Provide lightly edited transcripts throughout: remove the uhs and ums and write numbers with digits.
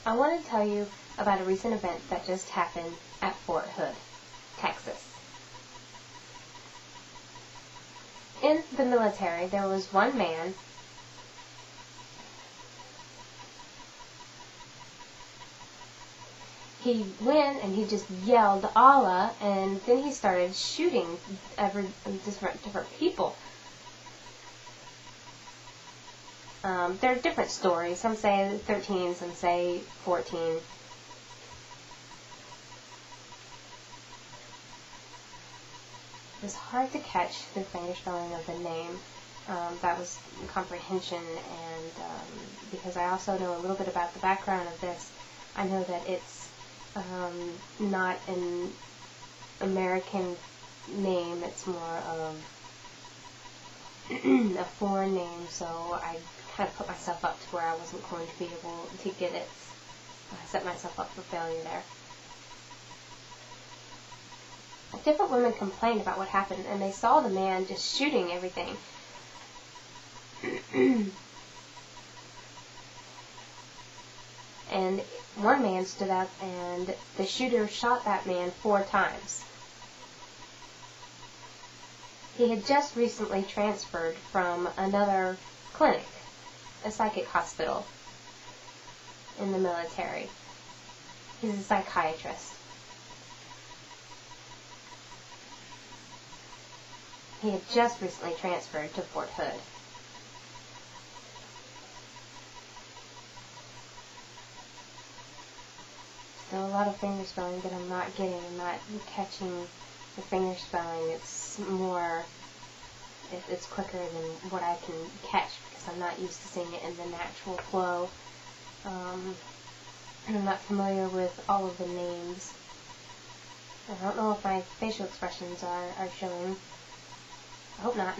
I want to tell you about a recent event that just happened at Fort Hood, Texas. In the military, there was one man he went and he just yelled Allah, and then he started shooting different people. There are different stories. Some say 13, some say 14. It was hard to catch the finger spelling of the name. That was comprehension, and because I also know a little bit about the background of this, I know that it's not an American name, it's more of a foreign name, so I kind of put myself up to where I wasn't going to be able to get it. I set myself up for failure there. Different women complained about what happened, and they saw the man just shooting everything. And one man stood up, and the shooter shot that man 4 times. He had just recently transferred from another clinic, a psychic hospital in the military. He's a psychiatrist. He had just recently transferred to Fort Hood. Still a lot of finger spelling that I'm not getting. I'm not catching the finger spelling. It's more, it's quicker than what I can catch because I'm not used to seeing it in the natural flow. And I'm not familiar with all of the names. I don't know if my facial expressions are showing. I hope not.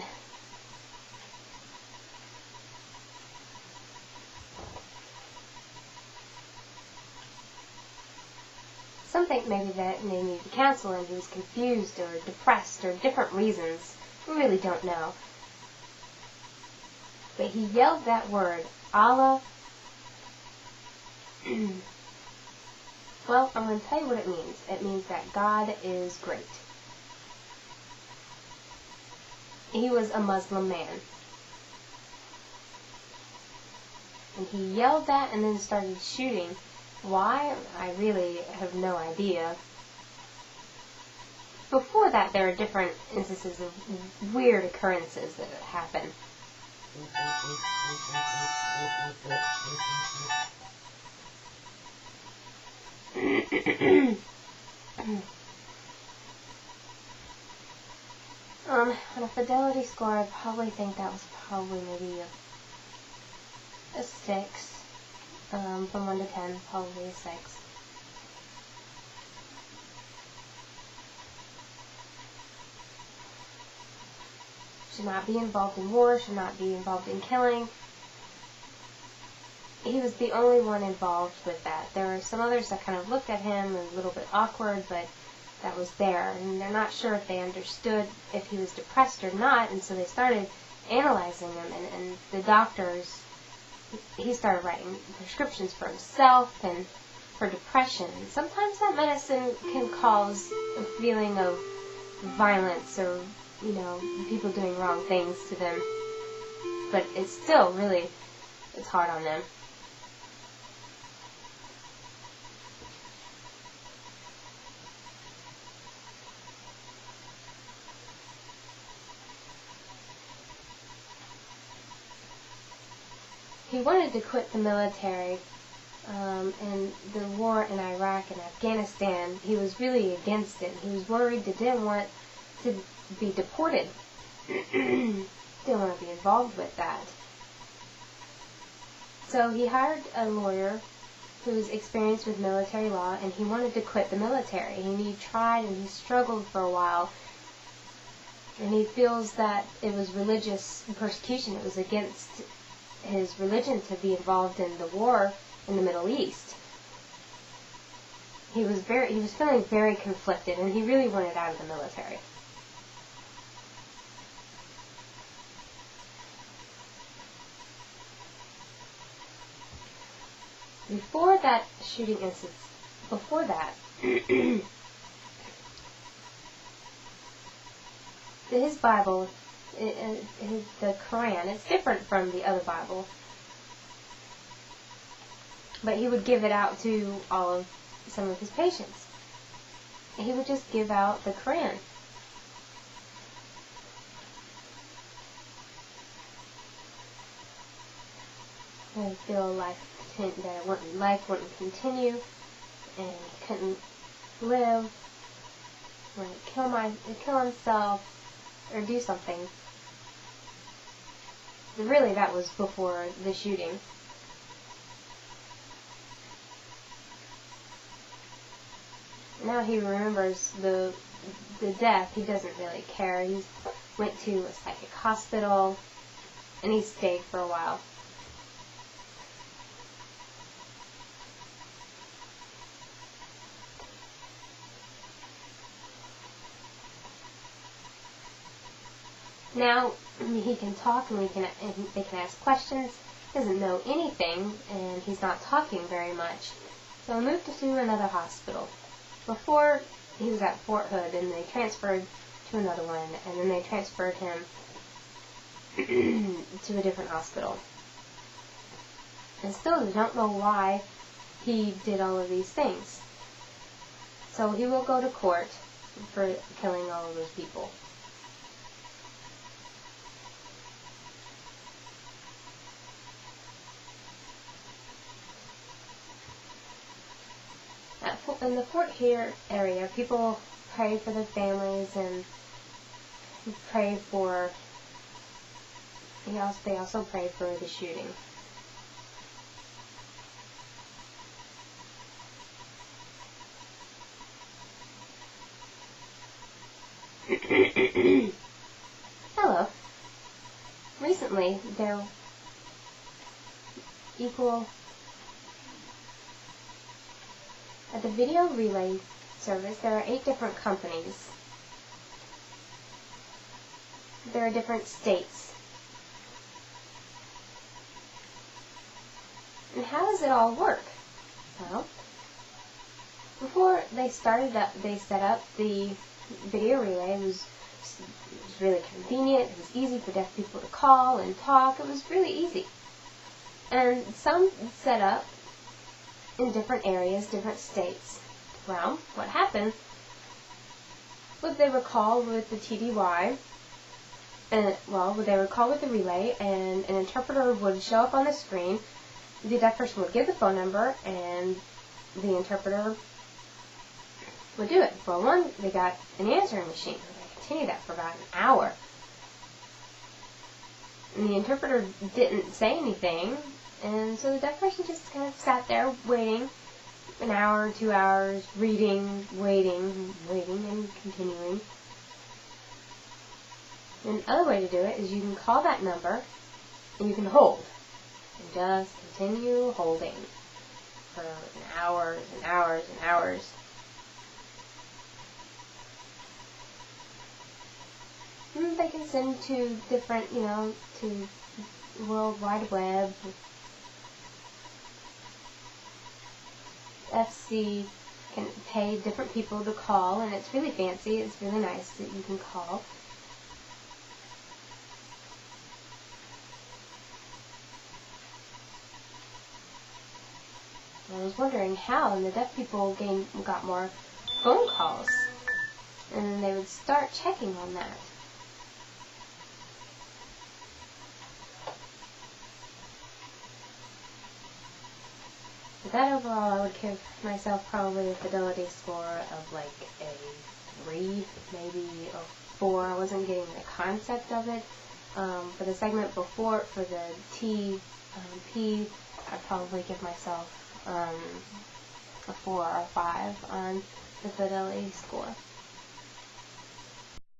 Some think maybe that they needed counseling, he was confused or depressed or different reasons. We really don't know. But he yelled that word, Allah. Well, I'm going to tell you what it means. It means that God is great. He was a Muslim man. And he yelled that and then started shooting. Why? I really have no idea. Before that, there are different instances of weird occurrences that happen. On a fidelity score, I probably think that was probably maybe a 6. From 1 to 10, probably a 6. Should not be involved in war, should not be involved in killing. He was the only one involved with that. There were some others that kind of looked at him a little bit awkward, but that was there. And they're not sure if they understood if he was depressed or not, and so they started analyzing him, and the doctors, he started writing prescriptions for himself and for depression. And sometimes that medicine can cause a feeling of violence or, people doing wrong things to them. But it's still really, it's hard on them. He wanted to quit the military and the war in Iraq and Afghanistan. He was really against it. He was worried that he didn't want to be deported. Didn't want to be involved with that. So he hired a lawyer who's experienced with military law, and he wanted to quit the military. And he tried and he struggled for a while. And he feels that it was religious persecution. It was against his religion to be involved in the war in the Middle East. He was feeling very conflicted, and he really wanted out of the military. before that shooting incident, before that, his Bible, the Quran, it's different from the other Bible, but he would give it out to some of his patients. He would just give out the Quran. I feel life wouldn't continue, and he couldn't live, wouldn't kill himself, or do something. Really, that was before the shooting. Now he remembers the death. He doesn't really care. He went to a psychic hospital, and he stayed for a while. Now he can talk, and they can ask questions. He doesn't know anything, and he's not talking very much. So I moved to another hospital. Before, he was at Fort Hood, and they transferred to another one, and then they transferred him to a different hospital. And still, they don't know why he did all of these things. So he will go to court for killing all of those people. In the Fort Hood area, people pray for their families and pray for. They also pray for the shooting. Hello. Recently, at the video relay service, there are 8 different companies. There are different states. And how does it all work? Well, before they set up the video relay. It was really convenient. It was easy for deaf people to call and talk. It was really easy. And some set up in different areas, different states. Well, what happened was they would call with the TDY, they would call with the relay, and an interpreter would show up on the screen. The deaf person would give the phone number, and the interpreter would do it. Well, they got an answering machine. They continued that for about an hour. And the interpreter didn't say anything, and so the deaf person just kind of sat there waiting an hour, 2 hours, reading, waiting, and continuing. And another way to do it is you can call that number, and you can hold. And just continue holding for hours and hours and hours. And they can send to different, to World Wide Web. FC can pay different people to call, and it's really fancy. It's really nice that you can call. I was wondering how, and the deaf people got more phone calls, and then they would start checking on that. But that overall, I would give myself probably a fidelity score of like a 3, maybe a 4. I wasn't getting the concept of it. For the segment before, for the P, I'd probably give myself a 4 or a 5 on the fidelity score.